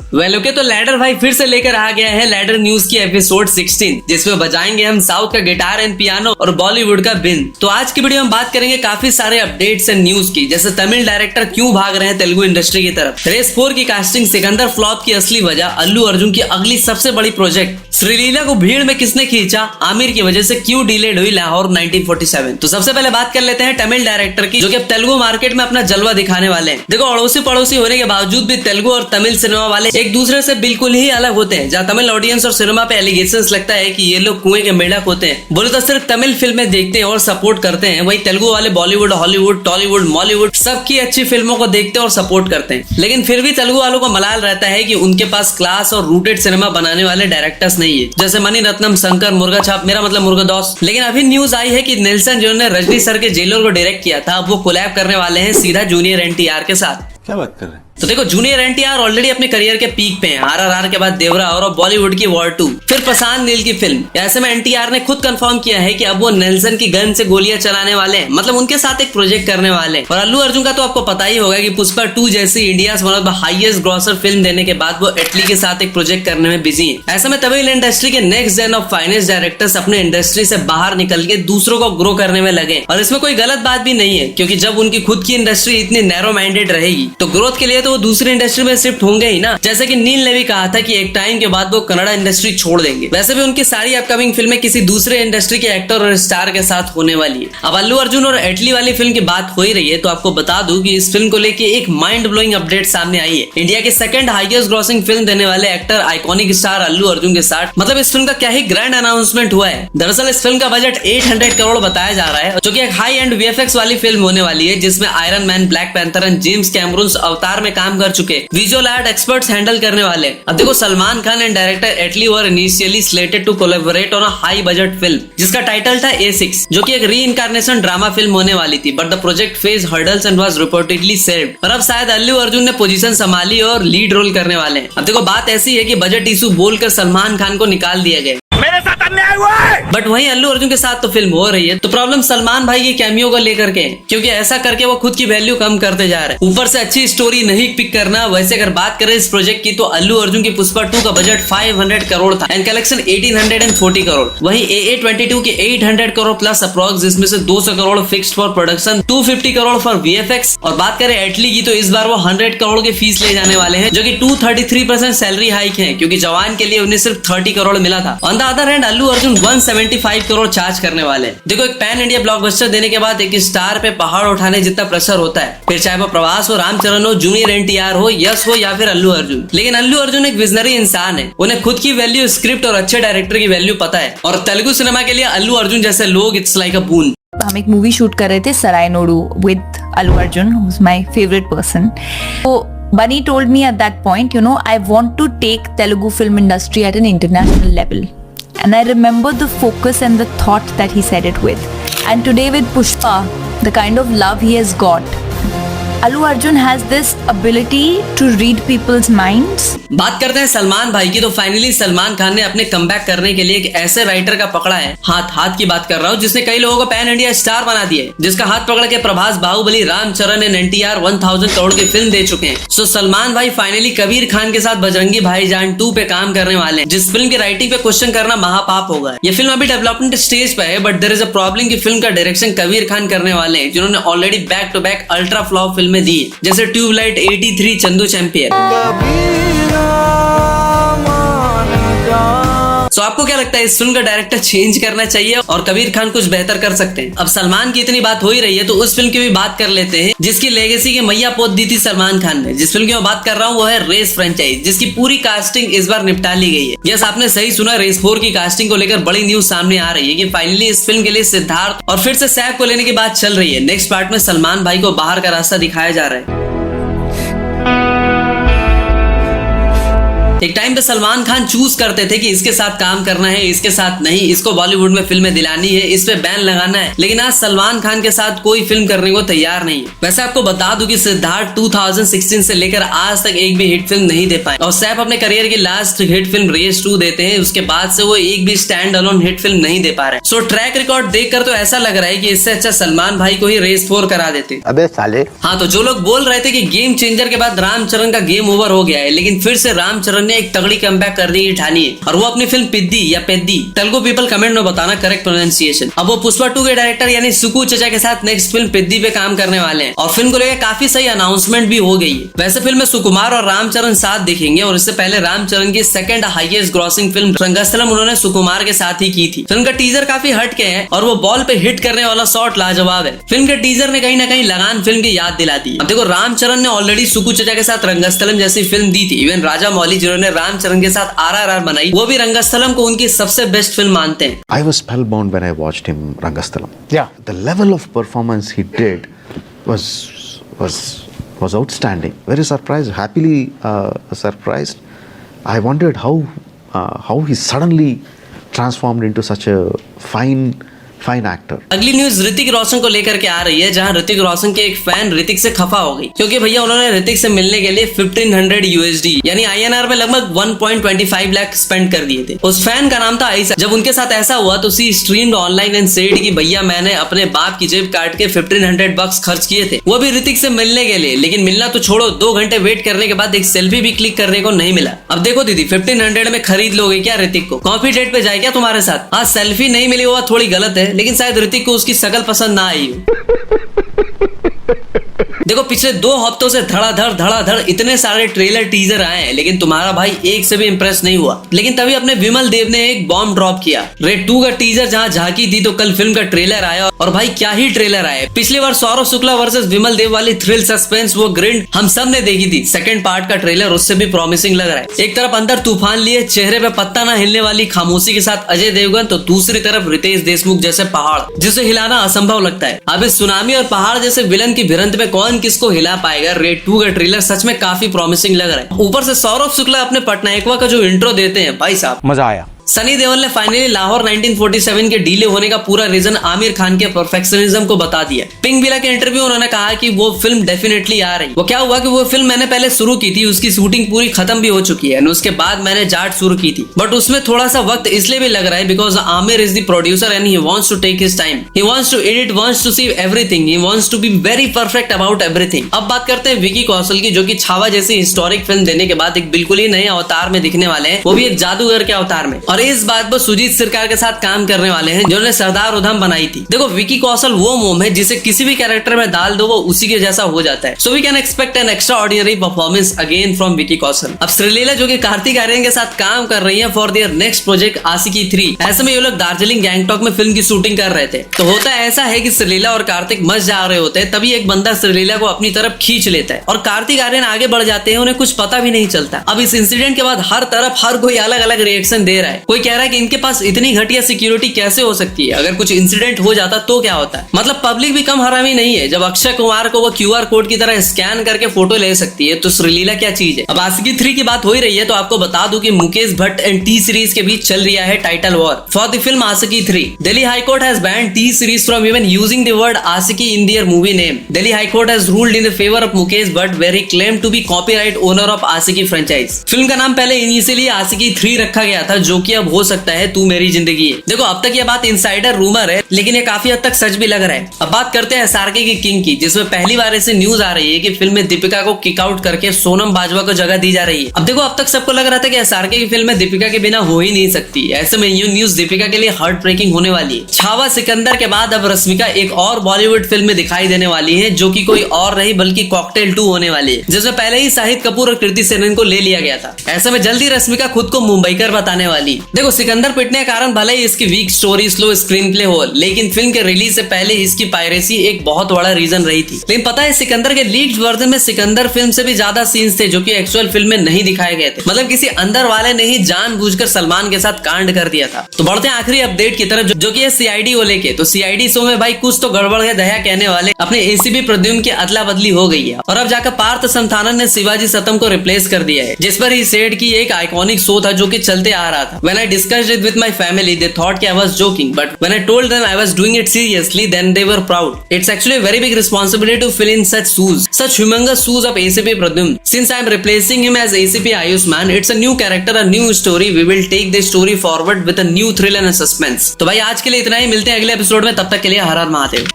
Okay, तो ladder भाई फिर से लेकर आ गया है लैडर न्यूज की एपिसोड 16, जिसमें बजाएंगे हम साउथ का गिटार एंड पियानो और बॉलीवुड का बिन। तो आज की वीडियो में बात करेंगे काफी सारे अपडेट्स एंड न्यूज की, जैसे तमिल डायरेक्टर क्यों भाग रहे हैं तेलुगु इंडस्ट्री की तरफ, रेस 4 की कास्टिंग, सिकंदर फ्लॉप की असली वजह, अल्लू अर्जुन की अगली सबसे बड़ी प्रोजेक्ट, श्रीलीला को भीड़ में किसने खींचा, आमिर की वजह से क्यों डिलेड हुई लाहौर 1947। तो सबसे पहले बात कर लेते हैं तमिल डायरेक्टर की, जो कि अब तेलुगु मार्केट में अपना जलवा दिखाने वाले हैं। देखो, अड़ोसी पड़ोसी होने के बावजूद भी तेलुगु और तमिल सिनेमा वाले एक दूसरे से बिल्कुल ही अलग होते हैं। जहाँ तमिल ऑडियंस और सिनेमा पे एलिगेशंस लगता है कि ये लोग कुएं के मेढक होते हैं, बोले तो सिर्फ तमिल फिल्में देखते हैं और सपोर्ट करते हैं, वही तेलुगु वाले बॉलीवुड, हॉलीवुड, टॉलीवुड, मॉलीवुड सबकी अच्छी फिल्मों को देखते हैं और सपोर्ट करते हैं। लेकिन फिर भी तेलुगु वालों को मलाल रहता है कि उनके पास क्लास और रूटेड सिनेमा बनाने वाले डायरेक्टर्स नहीं है, जैसे मणि रत्नम, शंकर, मुर्गा छाप, मेरा मतलब मुर्गादोस। लेकिन अभी न्यूज आई है कि नेल्सन जिन्होंने रजनी सर के जेलर को डायरेक्ट किया था, अब वो कोलैब करने वाले हैं सीधा जूनियर एनटीआर के साथ। क्या बात कर रहे हैं? तो देखो, जूनियर एनटीआर ऑलरेडी अपने करियर के पीक पे हैं, आरआरआर के बाद देवरा और बॉलीवुड की वॉर 2, फिर प्रशांत नील की फिल्म। ऐसे में एनटीआर ने खुद कंफर्म किया है कि अब वो नेल्सन की गन से गोलियां चलाने वाले हैं, मतलब उनके साथ एक प्रोजेक्ट करने वाले हैं। और अल्लू अर्जुन का तो आपको पता ही होगा कि पुष्पा 2 जैसी India's one of the highest grocer film देने के बाद वो इटली के साथ एक प्रोजेक्ट करने में बिजी है। ऐसे में तमिल इंडस्ट्री के next gen of finest directors अपने इंडस्ट्री से बाहर निकल के दूसरों को ग्रो करने में लगे, और इसमें कोई गलत बात भी नहीं है, क्योंकि जब उनकी खुद की इंडस्ट्री इतनी नैरो माइंडेड रहेगी तो ग्रोथ के लिए तो वो दूसरी इंडस्ट्री में शिफ्ट होंगे ही ना। जैसे कि नील ने भी कहा था कि एक टाइम के बाद वो कन्नड़ा इंडस्ट्री छोड़ देंगे। वैसे भी उनकी सारी अपकमिंग फिल्में किसी दूसरे इंडस्ट्री के एक्टर और स्टार के साथ होने वाली है। अब अल्लू अर्जुन और इटली वाली फिल्म की बात हो ही रही है, तो आपको बता दूं कि इस फिल्म को लेके एक माइंड ब्लोइंग अपडेट सामने आई है। इंडिया के सेकंड हाईएस्ट ग्रॉसिंग फिल्म देने वाले actor iconic star Allu Arjun के साथ, मतलब इस फिल्म का क्या ही ग्रैंड अनाउंसमेंट हुआ है। दरअसल इस फिल्म का बजट 800 करोड़ बताया जा रहा है, जो कि एक हाई एंड वीएफएक्स वाली फिल्म होने वाली है, जिसमें iron man, black panther and James Cameron अवतार में काम कर चुके विजुअल आर्ट एक्सपर्ट्स हैंडल करने वाले। अब देखो, Salman Khan and director Atlee were initially slated to collaborate on a high budget film, जिसका टाइटल था A6, जो कि एक री-इनकार्नेशन ड्रामा फिल्म होने वाली थी, but the project face hurdles and was reportedly saved. और अब शायद अल्लू अर्जुन ने पोजीशन संभाली और लीड रोल करने वाले हैं। अब देखो, बात ऐसी है कि बजट इशू बोलकर सलमान खान को निकाल दिया गया, मेरे साथ अन्याय हुआ है। बट वहीं अल्लू अर्जुन के साथ तो फिल्म हो रही है। तो प्रॉब्लम सलमान भाई के कैमियो को लेकर के, क्योंकि ऐसा करके वो खुद की वैल्यू कम करते जा रहे हैं। ऊपर से अच्छी स्टोरी नहीं पिक करना। वैसे अगर बात करें इस प्रोजेक्ट की, तो अल्लू अर्जुन की पुष्पा 2 का बजट 500 करोड़ था एंड कलेक्शन 1840 करोड़। वहीं AA22 के 800 करोड़ प्लस अप्रॉक्स, जिसमें से 200 crore fixed for production, 250 crore for VFX। और बात करें इटली की, तो इस बार वो 100 करोड़ की फीस ले जाने वाले हैं, जो कि 233% सैलरी हाइक है, क्योंकि जवान के लिए उन्हें सिर्फ 30 करोड़ मिला था। On the other hand Allu Arjun 175 crore charge करने वाले। देखो, एक पैन इंडिया ब्लॉकबस्टर देने के बाद एक स्टार पे पहाड़ उठाने जितना प्रेशर होता है, फिर चाहे वो प्रभास हो, रामचरण हो, जूनियर एनटीआर हो, यश हो या फिर अल्लू अर्जुन। लेकिन अल्लू अर्जुन एक विजनरी इंसान है, उन्हें खुद की वैल्यू, स्क्रिप्ट और अच्छे डायरेक्टर की वैल्यू पता है, और तेलुगु सिनेमा के लिए अल्लू अर्जुन जैसे लोग इट्स लाइक अ बून। हम एक मूवी शूट कर रहे थे Sarrainodu with Allu Arjun, who is my favourite person. तो Bunny told me at that point, you know, I want to take Telugu film industry at an international level. And I remember the focus and the thought that he said it with. And today with Pushpa, the kind of love he has got, Allu Arjun has this ability to read people's minds. बात करते हैं सलमान भाई की, तो finally Salman Khan ने अपने comeback करने के लिए एक ऐसे राइटर का पकड़ा है, हाथ की बात कर रहा हूँ, जिसने कई लोगों को पैन इंडिया स्टार बना दिया है, जिसका हाथ पकड़ के प्रभास, बाहुबली, रामचरण एंड एनटीआर 1000 करोड़ की फिल्म दे चुके हैं। सो सलमान भाई फाइनली कबीर खान के साथ बजरंगी भाईजान 2 पे काम करने वाले हैं, जिस फिल्म की राइटिंग पे क्वेश्चन करना महापाप होगा। ये फिल्म अभी डेवलपमेंट स्टेज पे है, but there is a problem की फिल्म का डायरेक्शन कबीर खान करने वाले हैं, जिन्होंने already back to back ultra flop फिल्में दी, जैसे ट्यूबलाइट, 83, चंदू चैंपियन। तो आपको क्या लगता है, इस फिल्म का डायरेक्टर चेंज करना चाहिए और कबीर खान कुछ बेहतर कर सकते हैं? अब सलमान की इतनी बात हो ही रही है, तो उस फिल्म की भी बात कर लेते हैं, जिसकी लेगेसी की मैया पोत दी थी सलमान खान ने। जिस फिल्म की मैं बात कर रहा हूँ वो है रेस फ्रेंचाइज, जिसकी पूरी कास्टिंग इस बार निपटा ली गई है। यस, आपने सही सुना, रेस 4 की कास्टिंग को लेकर बड़ी न्यूज सामने आ रही है कि फाइनली इस फिल्म के लिए सिद्धार्थ और फिर से सैफ को लेने की बात चल रही है। नेक्स्ट पार्ट में सलमान भाई को बाहर का रास्ता दिखाया जा रहा है। एक टाइम पे सलमान खान चूज करते थे कि इसके साथ काम करना है, इसके साथ नहीं, इसको बॉलीवुड में फिल्में दिलानी है, इस पे बैन लगाना है, लेकिन आज सलमान खान के साथ कोई फिल्म करने को तैयार नहीं है। वैसे आपको बता दूं कि सिद्धार्थ 2016 से लेकर आज तक एक भी हिट फिल्म नहीं दे पाए और सैफ अपने करियर की लास्ट हिट फिल्म रेस 2 देते हैं, उसके बाद से वो एक भी स्टैंड अलोन हिट फिल्म नहीं दे पा रहे। सो ट्रैक रिकॉर्ड देखकर तो ऐसा लग रहा है कि इससे अच्छा सलमान भाई को ही रेस 4 करा देते। अबे साले। हाँ, तो जो लोग बोल रहे थे कि गेम चेंजर के बाद रामचरण का गेम ओवर हो गया है, लेकिन फिर से रामचरण ने एक तगड़ी कमबैक करने की ठानी है और वो अपनी फिल्म पिद्दी या पेद्दी, तेलुगु पीपल कमेंट में बताना करेक्ट प्रोनाउंसिएशन। अब वो पुष्पा 2 के डायरेक्टर यानी सुकू चचा के साथ नेक्स्ट फिल्म पिद्दी पे काम करने वाले हैं और फिल्म को लेकर काफी सही अनाउंसमेंट भी हो गई है। वैसे फिल्म में सुकुमार और रामचरण साथ दिखेंगे और इससे पहले रामचरण की second highest grossing film Rangasthalam उन्होंने सुकुमार के साथ ही की थी। फिल्म का टीजर काफी हट के है और वो बॉल पे हिट करने वाला शॉट लाजवाब है। फिल्म के टीजर ने कहीं ना कहीं लगान फिल्म की याद दिला दी। अब देखो, रामचरण ने ऑलरेडी सुकू चचा के साथ रंगस्थलम जैसी फिल्म दी थी। इवन राजा मौली जिन्होंने रामचरण के साथ RRR बनाई, वो भी रंगस्थलम को उनकी सबसे बेस्ट फिल्म मानते हैं। I was spellbound when I watched him Rangasthalam. Yeah. The level of performance he did was outstanding. Very surprised, happily surprised. I wondered how he suddenly transformed into such a fine actor. अगली news Hrithik Roshan को लेकर के आ रही है, जहां ऋतिक रोशन के एक fan Hrithik से खफा हो गई क्योंकि भैया उन्होंने ऋतिक से मिलने के लिए 1500 USD यानी INR में लगभग 1.25 लाख स्पेंड कर दिए थे। उस फैन का नाम था आयशा। जब उनके साथ ऐसा हुआ तो सी स्ट्रीम्ड ऑनलाइन एंड सेड कि भैया मैंने अपने बाप की जेब काट के 1500 bucks खर्च किए थे, वो भी ऋतिक से मिलने के लिए। लेकिन मिलना तो छोड़ो, 2 घंटे वेट करने के बाद एक सेल्फी भी क्लिक करने को नहीं मिला। अब देखो दीदी, 1500 में खरीद लोगे क्या ऋतिक को? कॉफी डेट पे जाए क्या तुम्हारे साथ? हाँ, सेल्फी नहीं मिली वो थोड़ी गलत है, लेकिन शायद ऋतिक को उसकी शकल पसंद ना आई हो। देखो, पिछले 2 हफ्तों से धड़ाधड़ इतने सारे ट्रेलर टीजर आए हैं, लेकिन तुम्हारा भाई एक से भी इंप्रेस नहीं हुआ। लेकिन तभी अपने विमल देव ने एक बॉम्ब ड्रॉप किया। रेड 2 का टीजर जहां झांकी थी तो कल फिल्म का ट्रेलर आया और भाई क्या ही ट्रेलर आया। पिछली बार सौरव शुक्ला वर्सेस विमल देव वाली थ्रिल सस्पेंस वो ग्रिंड हम सब ने देखी थी। सेकंड पार्ट का ट्रेलर उससे भी प्रॉमिसिंग लग रहा है। एक तरफ अंदर तूफान लिए चेहरे पे पत्ता ना हिलने वाली खामोशी के साथ अजय देवगन, तो दूसरी तरफ रितेश देशमुख जैसे पहाड़ जिसे हिलाना असंभव लगता है। अब इस सुनामी और पहाड़ जैसे विलन की भिड़ंत में कौन किसको हिला पाएगा? रेड 2 का ट्रेलर सच में काफी प्रॉमिसिंग लग रहा है। ऊपर से सौरभ शुक्ला अपने पटनायकवा का जो इंट्रो देते हैं, भाई साहब मजा आया। सनी देओल ने फाइनली लाहौर 1947 के डीले होने का पूरा रीजन आमिर खान के परफेक्शनिज्म को बता दिया। पिंक विला के इंटरव्यू उन्होंने कहा कि वो फिल्म डेफिनेटली आ रही। वो क्या हुआ कि वो फिल्म मैंने पहले शुरू की थी, उसकी शूटिंग पूरी खत्म भी हो चुकी है, उसके बाद मैंने जाट शुरू की थी, बट उसमें थोड़ा सा वक्त इसलिए भी लग रहा है because Aamir is the producer and he wants to take his time, he wants to edit, wants to see everything, he wants to be very perfect about everything. अब बात करते हैं विकी कौशल की, जो कि छावा जैसी हिस्टोरिक फिल्म देने के बाद एक बिल्कुल ही नए अवतार में दिखने वाले हैं, वो भी एक जादूगर के अवतार में। और इस बात पर सुजीत सरकार के साथ काम करने वाले हैं जिन्होंने सरदार उधम बनाई थी। देखो, विकी कौशल वो मोम है जिसे किसी भी कैरेक्टर में डाल दो वो उसी के जैसा हो जाता है। So we can expect an extraordinary performance again from Vicky Kaushal. अब श्रीलीला जो कि कार्तिक आर्यन के साथ काम कर रही है फॉर देयर नेक्स्ट प्रोजेक्ट आशिकी 3, ऐसे में ये लोग दार्जिलिंग गैंगटॉक में फिल्म की शूटिंग कर रहे थे। तो होता ऐसा है कि श्रीलीला और कार्तिक मस्त जा रहे होते हैं, तभी एक बंदा श्रीलीला को अपनी तरफ खींच लेता है और कार्तिक आर्यन आगे बढ़ जाते हैं, उन्हें कुछ पता भी नहीं चलता। अब इस इंसिडेंट के बाद हर तरफ हर कोई अलग अलग रिएक्शन दे रहा है। कोई कह रहा है कि इनके पास इतनी घटिया सिक्योरिटी कैसे हो सकती है, अगर कुछ इंसिडेंट हो जाता तो क्या होता है? मतलब पब्लिक भी कम हरामी नहीं है। जब अक्षय कुमार को वो QR कोड की तरह स्कैन करके फोटो ले सकती है, तो श्रीलीला क्या चीज है। अब आशिकी 3 की बात हो ही रही है तो आपको बता दूं कि Mukesh Bhatt and T series के बीच चल रहा है title war for the film Aashiqui 3। Delhi high court has banned T series from even using the word Aashiqui in their movie name. Delhi high court has ruled in the favour of Mukesh Bhatt where he claim to be copyright owner of Aashiqui franchise. Film का नाम पहले initially आशिकी 3 रखा गया था, जो कि अब हो सकता है तू मेरी जिंदगी है। देखो, अब तक ये बात इनसाइडर रूमर है, लेकिन ये काफी हद तक सच भी लग रहा है। अब बात करते हैं SRK की किंग की, जिसमें पहली बार ऐसे न्यूज आ रही है कि फिल्म में दीपिका को किक आउट करके सोनम बाजवा को जगह दी जा रही है। अब देखो, अब तक सबको लग रहा था कि SRK की फिल्म में दीपिका के बिना हो ही नहीं सकती। ऐसे में ये न्यूज दीपिका के लिए हार्ट ब्रेकिंग होने वाली है। छावा सिकंदर के बाद अब रश्मिका एक और बॉलीवुड फिल्म में दिखाई देने वाली है, जो कि कोई और नहीं बल्कि कॉकटेल 2 होने वाली है, जिसमें पहले ही शाहिद कपूर और कृति सेनन को ले लिया गया था। ऐसे में जल्दी रश्मिका खुद को मुंबईकर बताने वाली। देखो सिकंदर पिटने का कारण भले ही इसकी weak story, slow screenplay हो, लेकिन फिल्म के रिलीज से पहले इसकी पायरेसी एक बहुत बड़ा रीजन रही थी। लेकिन पता है सिकंदर के लीक्ड वर्जन में सिकंदर फिल्म से भी ज्यादा सीन्स थे जो कि एक्चुअल फिल्म में नहीं दिखाए गए थे। मतलब किसी अंदर वाले ने ही जानबूझकर सलमान के साथ कांड कर दिया था। तो बढ़ते हैं आखिरी अपडेट की तरफ जो कि है सीआईडी को लेके। तो सीआईडी शो में भाई कुछ तो गड़बड़ है दया कहने वाले अपने एसीपी प्रद्युम्न की अदला बदली हो गई है और अब जाकर पार्थ समथानन ने शिवाजी सतम को रिप्लेस कर दिया है, जिस पर ही सेड की एक आइकॉनिक शो था जो कि चलते आ रहा था। When I discussed it with my family, they thought I was joking, but when I told them I was doing it seriously, then they were proud. It's actually a very big responsibility to fill in such shoes, such humongous shoes of ACP Pradyumna. Since I am replacing him as ACP Ayushman, it's a new character, a new story. We will take this story forward with a new thrill and a suspense. तो भाई आज के लिए इतना ही, मिलते हैं अगले episode में, तब तक के लिए हर हर महादेव।